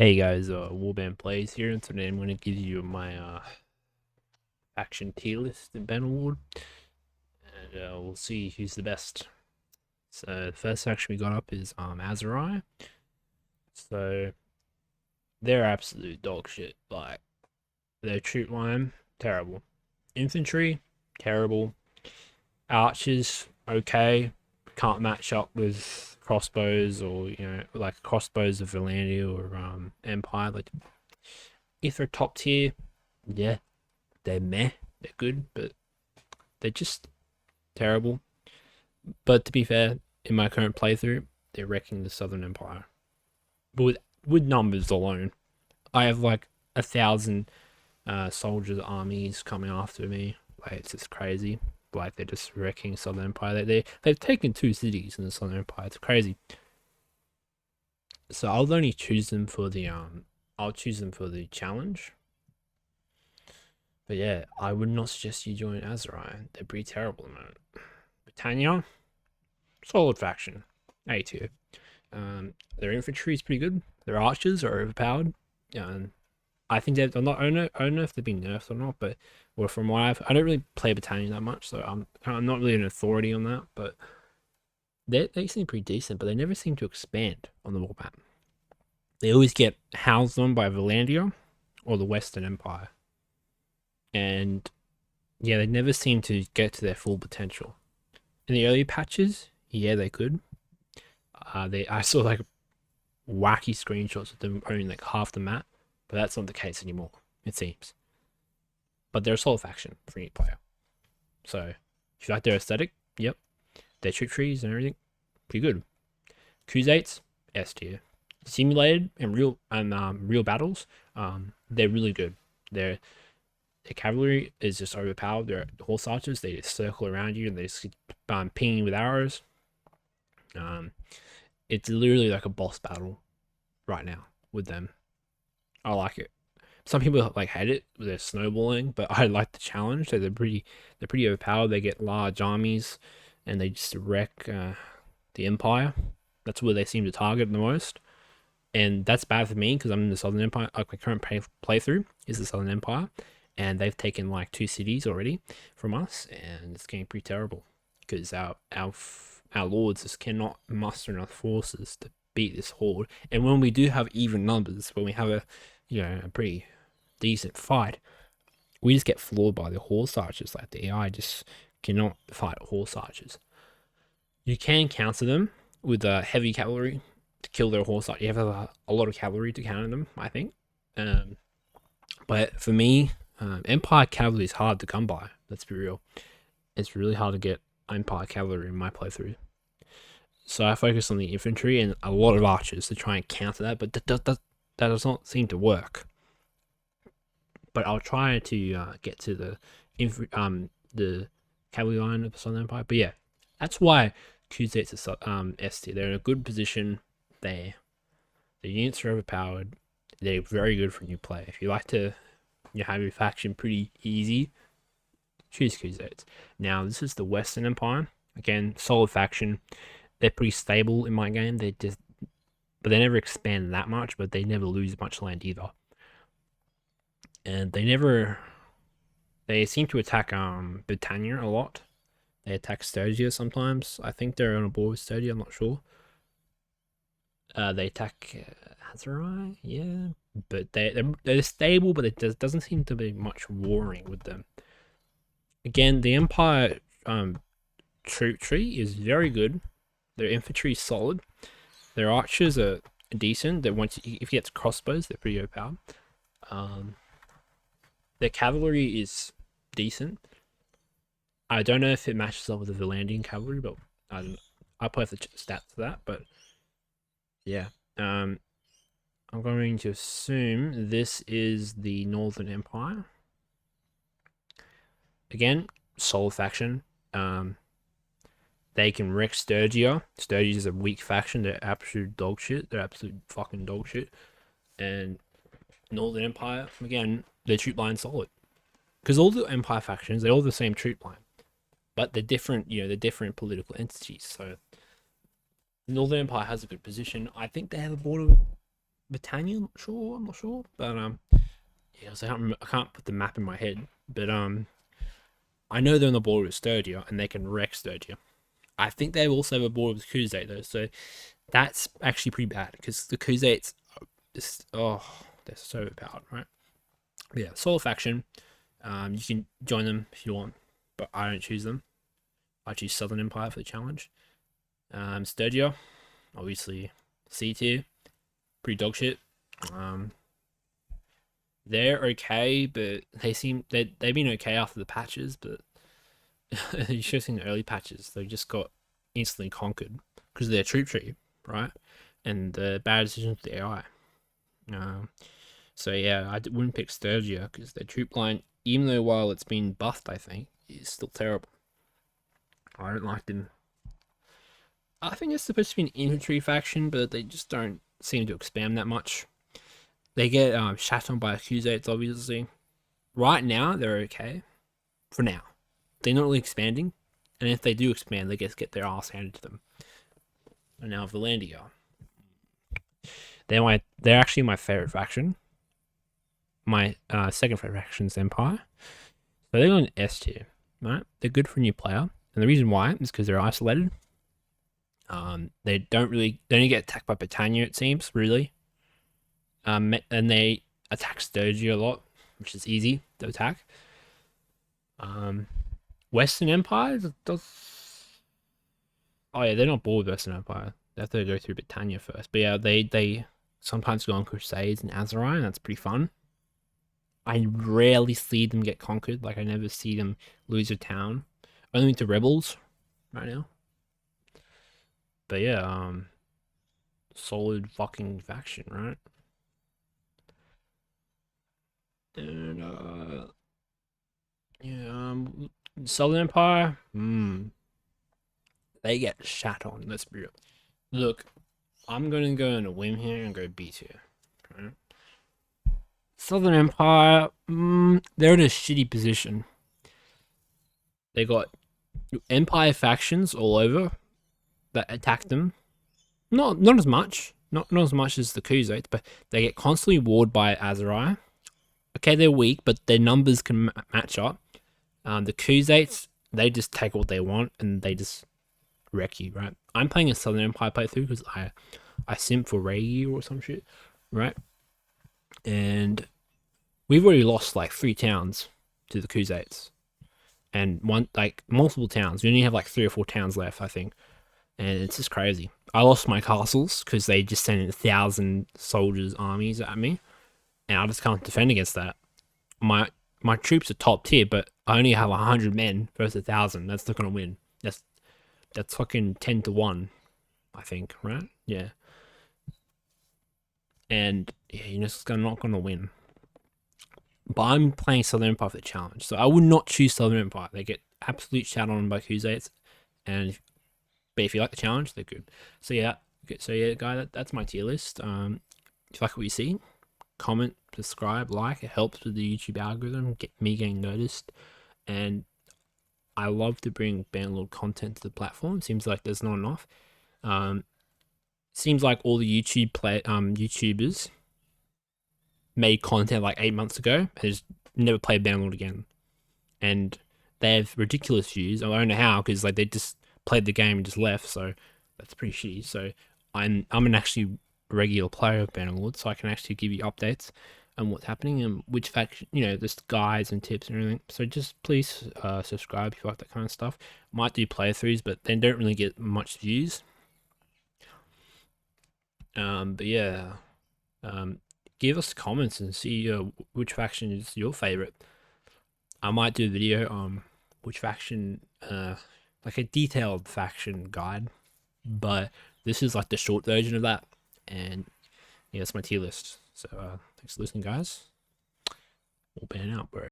Hey guys, Warband Plays here, and today I'm going to give you my faction tier list in Bannerlord, and we'll see who's the best. So the first faction we got up is Azeri. So they're absolute dog shit. Like their troop line, terrible. Infantry, terrible. Archers, okay. Can't match up with crossbows or like crossbows of Valandia or Empire. Like if they're top tier, yeah, they're meh. They're good, but they're just terrible. But to be fair, in my current playthrough, they're wrecking the Southern Empire. But with numbers alone, I have like 1,000 soldiers, armies coming after me. Like it's just crazy. Like they're just wrecking Southern Empire. They've taken 2 cities in the Southern Empire. It's crazy. So I'll only choose them for the I'll choose them for the challenge. But yeah, I would not suggest you join Azeri. They're pretty terrible at the moment. Britannia, solid faction, A tier. Their infantry is pretty good. Their archers are overpowered. I think that I'm not. I don't know if they've been nerfed or not, but from what I don't really play Battalion that much, so I'm not really an authority on that. But they seem pretty decent, but they never seem to expand on the warmap. They always get housed on by Valandia or the Western Empire, and yeah, they never seem to get to their full potential. In the early patches, yeah, they could. I saw like wacky screenshots of them owning like half the map, but that's not the case anymore, it seems. But they're a solid faction for any player. So if you like their aesthetic, yep. Their troop trees and everything, pretty good. Crusades, S tier. Simulated and real battles, they're really good. Their cavalry is just overpowered. They're horse archers. They just circle around you and they just pinging with arrows. It's literally like a boss battle right now with them. I like it. Some people like hate it. They're snowballing, but I like the challenge. So they're pretty overpowered. They get large armies, and they just wreck the Empire. That's where they seem to target the most, and that's bad for me because I'm in the Southern Empire. Like my current playthrough is the Southern Empire, and they've taken like 2 cities already from us, and it's getting pretty terrible because our lords just cannot muster enough forces to beat this horde. And when we do have even numbers, when we have a pretty decent fight, we just get floored by the horse archers. Like the AI just cannot fight horse archers. You can counter them with heavy cavalry to kill their horse archers. You have a lot of cavalry to counter them, I think. But for me, Empire cavalry is hard to come by. Let's be real. It's really hard to get Empire cavalry in my playthrough. So I focus on the infantry and a lot of archers to try and counter that, but that does not seem to work. But I'll try to get to the cavalry line of the Southern Empire. But yeah, that's why Crusades are S tier. They're in a good position. The units are overpowered. They're very good for new play. If you like to have your faction pretty easy, choose Crusades. Now this is the Western Empire. Again, solid faction. They're pretty stable in my game. But they never expand that much. But they never lose much land either. And they seem to attack Britannia a lot. They attack Sturgeon sometimes. I think they're on a board with Sturgeon, I'm not sure. They attack Azeri, yeah. But they're stable, but it doesn't seem to be much warring with them. Again, the Empire troop tree is very good. Their infantry is solid. Their archers are decent. If you get crossbows, they're pretty overpowered. Their cavalry is decent. I don't know if it matches up with the Valandian cavalry, but I play the stats for that. But yeah, I'm going to assume this is the Northern Empire. Again, solid faction. They can wreck Sturgeon. Sturgeon is a weak faction. They're absolute dog shit. They're absolute fucking dog shit. And Northern Empire, again, their troop line's solid. Because all the Empire factions, they're all the same troop line. But they're different, they're different political entities. So Northern Empire has a good position. I think they have a border Britannia. I'm not sure, but yeah, so I can't put the map in my head, but I know they're on the border with Sturgeon and they can wreck Sturgeon. I think they also have a border with Crusade though, so that's actually pretty bad because the Crusades, just they're so overpowered, right? But yeah, solo faction. You can join them if you want, but I don't choose them. I choose Southern Empire for the challenge. Sturgeon, obviously C tier, pretty dog shit. They're okay, but they've been okay after the patches, but you should have seen the early patches. They just got instantly conquered because of their troop tree, right? And the bad decisions with the AI. So yeah, I wouldn't pick Sturgia because their troop line, even though while it's been buffed, I think, is still terrible. I don't like them. I think it's supposed to be an infantry faction, but they just don't seem to expand that much. They get shat on by Crusades, obviously. Right now, they're okay. For now. They're not really expanding. And if they do expand, they just get their ass handed to them. And now Valandia. They're actually my favorite faction. My second favorite faction is Empire. So they're on S tier, right? They're good for a new player. And the reason why is because they're isolated. They only get attacked by Britannia, it seems, really. And they attack Sturgeon a lot, which is easy to attack. Western Empire does. Oh yeah, they're not bored with Western Empire. They have to go through Britannia first. But yeah, they sometimes go on Crusades and Azeri, and that's pretty fun. I rarely see them get conquered. Like I never see them lose a town. Only to rebels right now. But yeah, solid fucking faction, right? And yeah, Southern Empire, they get shat on. Let's be real. Look, I'm gonna go on a whim here and go B tier. Right? Southern Empire, they're in a shitty position. They got Empire factions all over that attack them. Not as much, not as much as the Crusades, but they get constantly warred by Azeri. Okay, they're weak, but their numbers can match up. The Crusades, they just take what they want and they just wreck you, right? I'm playing a Southern Empire playthrough because I simp for Ray or some shit, right? And we've already lost like 3 towns to the Crusades, and multiple towns. We only have like 3 or 4 towns left, I think, and it's just crazy. I lost my castles because they just sent 1,000 soldiers armies at me, and I just can't defend against that. My troops are top tier, but I only have 100 men versus 1,000. That's not gonna win. That's fucking 10-1, I think, right? Yeah. And yeah, you're just not gonna win. But I'm playing Southern Empire for the challenge, so I would not choose Southern Empire. They get absolute shat on by Crusades, but if you like the challenge, they're good. So yeah, guy, that's my tier list. If you like what you see, comment, subscribe, like. It helps with the YouTube algorithm, get me getting noticed, and I love to bring Bannerlord content to the platform. Seems like there's not enough. Seems like all the YouTubers made content like 8 months ago and just never played Bannerlord again, and they have ridiculous views. I don't know how, because like they just played the game and just left. So that's pretty shitty. So I'm an actually regular player of Bannerlord, so I can actually give you updates on what's happening and which faction, just guides and tips and everything. So just please subscribe if you like that kind of stuff. Might do playthroughs, but they don't really get much views. But yeah, give us comments and see which faction is your favorite. I might do a video on which faction, like a detailed faction guide, but this is like the short version of that. And yeah, it's my tier list. So thanks for listening, guys. We'll ban out, bro.